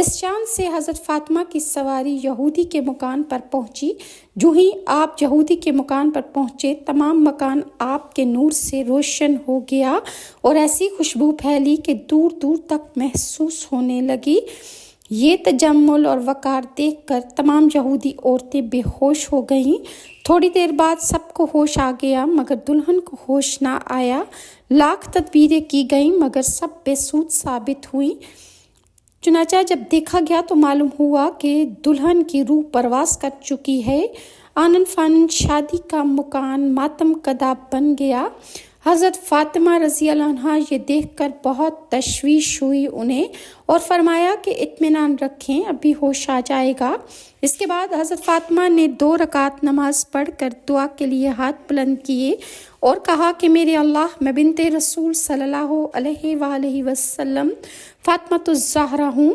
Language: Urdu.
اس چاند سے حضرت فاطمہ کی سواری یہودی کے مکان پر پہنچی۔ جو ہی آپ یہودی کے مکان پر پہنچے، تمام مکان آپ کے نور سے روشن ہو گیا اور ایسی خوشبو پھیلی کہ دور دور تک محسوس ہونے لگی۔ یہ تجمل اور وقار دیکھ کر تمام یہودی عورتیں بے ہوش ہو گئیں۔ تھوڑی دیر بعد سب کو ہوش آ گیا مگر دلہن کو ہوش نہ آیا۔ لاکھ تدبیریں کی گئیں مگر سب بے سود ثابت ہوئیں۔ چنانچہ جب دیکھا گیا تو معلوم ہوا کہ دلہن کی روح پرواز کر چکی ہے۔ آنن فانن شادی کا مکان ماتم کدا بن گیا۔ حضرت فاطمہ رضی اللہ عنہا یہ دیکھ کر بہت تشویش ہوئی انہیں، اور فرمایا کہ اطمینان رکھیں، ابھی ہوش آ جائے گا۔ اس کے بعد حضرت فاطمہ نے 2 رکعت نماز پڑھ کر دعا کے لیے ہاتھ بلند کیے اور کہا کہ میرے اللہ، میں بنت رسول صلی اللہ علیہ وآلہ وسلم فاطمہ الزہرا ہوں۔